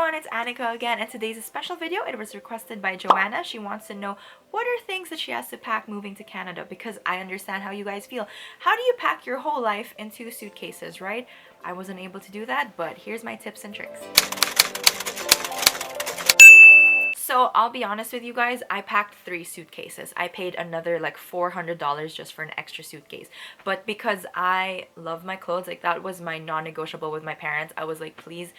everyone, it's Annika again, and today's a special video. It was requested by Joanna. She wants to know what are things that she has to pack moving to Canada, because I understand how you guys feel. How do you pack your whole life into suitcases, right? I wasn't able to do that, but here's my tips and tricks. So I'll be honest with you guys, I packed 3 suitcases. I paid another like $400 just for an extra suitcase. But because I love my clothes, like that was my non-negotiable with my parents. I was like, please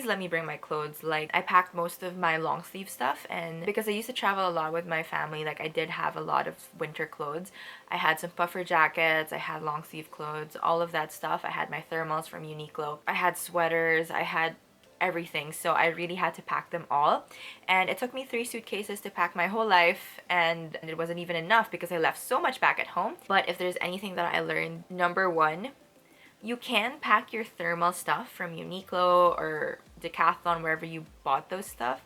let me bring my clothes. Like, I packed most of my long sleeve stuff, and because I used to travel a lot with my family, like I did have a lot of winter clothes. I had some puffer jackets, I had long sleeve clothes, all of that stuff. I had my thermals from Uniqlo. I had sweaters, I had everything, so I really had to pack them all, and it took me 3 suitcases to pack my whole life, and it wasn't even enough because I left so much back at home. But if there's anything that I learned, number 1, you can pack your thermal stuff from Uniqlo or Decathlon, wherever you bought those stuff,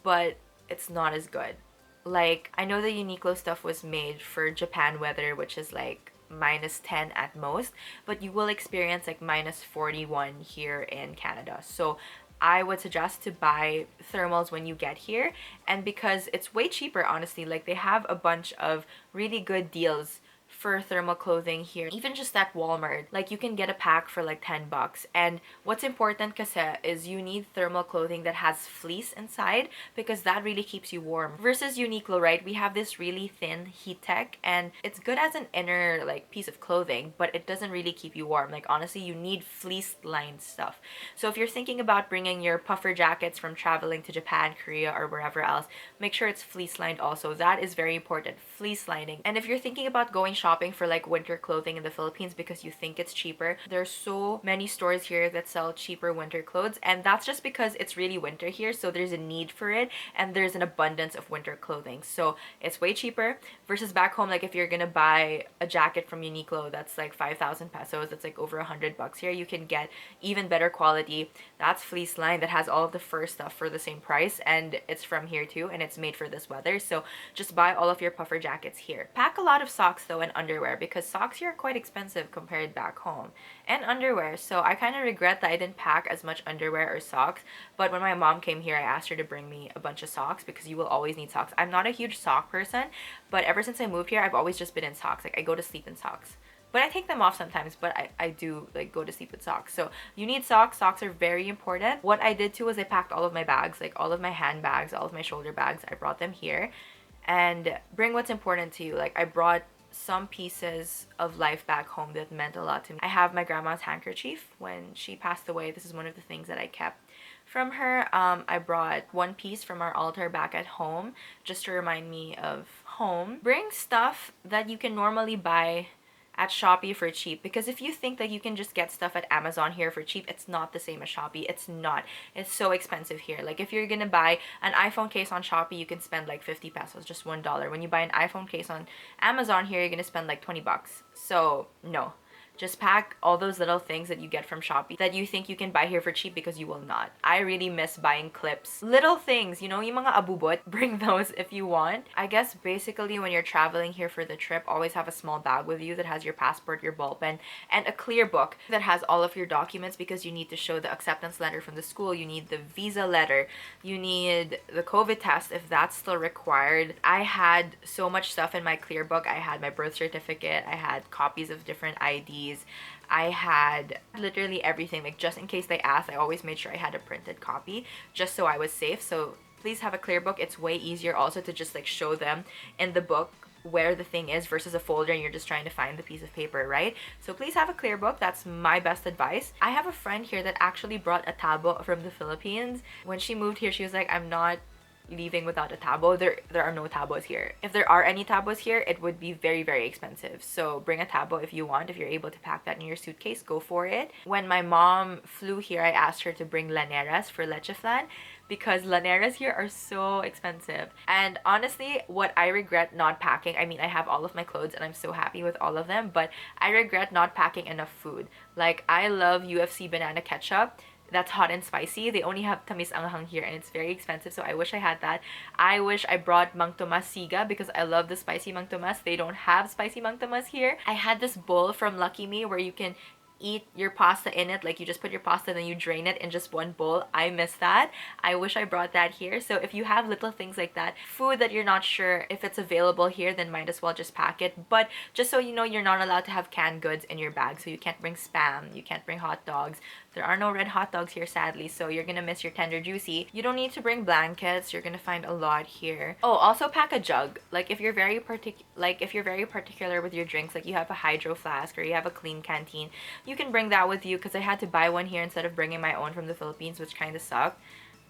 but it's not as good. Like, I know the Uniqlo stuff was made for Japan weather, which is like -10 at most, but you will experience like -41 here in Canada. So I would suggest to buy thermals when you get here, and because it's way cheaper, honestly. Like, they have a bunch of really good deals for thermal clothing here, even just at Walmart. Like, you can get a pack for like 10 bucks. And what's important kasi is you need thermal clothing that has fleece inside, because that really keeps you warm. Versus Uniqlo, right, we have this really thin heat tech, and it's good as an inner like piece of clothing, but it doesn't really keep you warm. Like, honestly, you need fleece lined stuff. So if you're thinking about bringing your puffer jackets from traveling to Japan, Korea, or wherever else, make sure it's fleece lined also. That is very important, fleece lining. And if you're thinking about going shopping for like winter clothing in the Philippines because you think it's cheaper, there's so many stores here that sell cheaper winter clothes, and that's just because it's really winter here, so there's a need for it, and there's an abundance of winter clothing, so it's way cheaper. Versus back home, like if you're gonna buy a jacket from Uniqlo that's like 5,000 pesos, that's like over 100 bucks. Here you can get even better quality that's fleece lined, that has all of the fur stuff for the same price, and it's from here too, and it's made for this weather. So just buy all of your puffer jackets here. Pack a lot of socks though, and underwear, because socks here are quite expensive compared back home, and underwear. So I kind of regret that I didn't pack as much underwear or socks, but when my mom came here, I asked her to bring me a bunch of socks, because you will always need socks. I'm not a huge sock person, but ever since I moved here, I've always just been in socks. Like, I go to sleep in socks, but I take them off sometimes, but I do like go to sleep with socks. So you need socks. Socks are very important. What I did too was I packed all of my bags, like all of my handbags, all of my shoulder bags. I brought them here, and bring what's important to you. Like, I brought some pieces of life back home that meant a lot to me. I have my grandma's handkerchief when she passed away. This is one of the things that I kept from her. I brought one piece from our altar back at home just to remind me of home. Bring stuff that you can normally buy at Shopee for cheap, because if you think that you can just get stuff at Amazon here for cheap, it's not the same as Shopee. It's not. It's so expensive here. Like, if you're gonna buy an iPhone case on Shopee, you can spend like 50 pesos, just $1. When you buy an iPhone case on Amazon here, you're gonna spend like 20 bucks. So no. Just pack all those little things that you get from Shopee that you think you can buy here for cheap, because you will not. I really miss buying clips. Little things, you know, yung mga abubot, bring those if you want. I guess basically when you're traveling here for the trip, always have a small bag with you that has your passport, your ball pen, and a clear book that has all of your documents, because you need to show the acceptance letter from the school, you need the visa letter, you need the COVID test if that's still required. I had so much stuff in my clear book. I had my birth certificate, I had copies of different IDs, I had literally everything. Like, just in case they asked, I always made sure I had a printed copy just so I was safe. So please have a clear book. It's way easier also to just like show them in the book where the thing is versus a folder and you're just trying to find the piece of paper, right? So please have a clear book. That's my best advice. I have a friend here that actually brought a tabo from the Philippines. When she moved here, she was like, I'm not leaving without a tabo. There are no tabos here. If there are any tabos here, it would be very, very expensive. So bring a tabo if you want. If you're able to pack that in your suitcase, go for it. When my mom flew here, I asked her to bring laneras for leche flan, because laneras here are so expensive. And honestly, what I regret not packing, I mean, I have all of my clothes and I'm so happy with all of them, but I regret not packing enough food. Like, I love UFC banana ketchup. That's hot and spicy. They only have tamis anghang here, and it's very expensive, so I wish I had that. I wish I brought mang tomas siga, because I love the spicy mang tomas. They don't have spicy mang tomas here. I had this bowl from Lucky Me where you can eat your pasta in it, like you just put your pasta and then you drain it in just one bowl. I miss that. I wish I brought that here. So if you have little things like that, food that you're not sure if it's available here, then might as well just pack it. But just so you know, you're not allowed to have canned goods in your bag. So you can't bring Spam, you can't bring hot dogs. There are no red hot dogs here, sadly, so you're gonna miss your tender juicy. You don't need to bring blankets. You're gonna find a lot here. Oh, also pack a jug. Like if you're very particular with your drinks, like you have a hydro flask or you have a clean canteen, you can bring that with you, because I had to buy one here instead of bringing my own from the Philippines, which kind of sucked.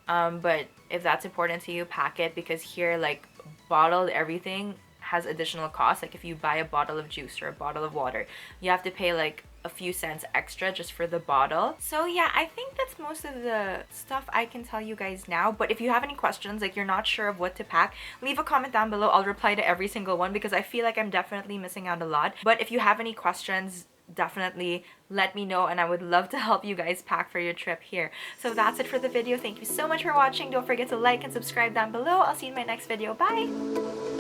But if that's important to you, pack it, because here, like, bottled everything has additional costs. Like if you buy a bottle of juice or a bottle of water, you have to pay like a few cents extra just for the bottle. So yeah, I think that's most of the stuff I can tell you guys now. But if you have any questions, like you're not sure of what to pack, leave a comment down below. I'll reply to every single one, because I feel like I'm definitely missing out a lot. But if you have any questions, definitely let me know, and I would love to help you guys pack for your trip here. So that's it for the video. Thank you so much for watching. Don't forget to like and subscribe down below. I'll see you in my next video. Bye!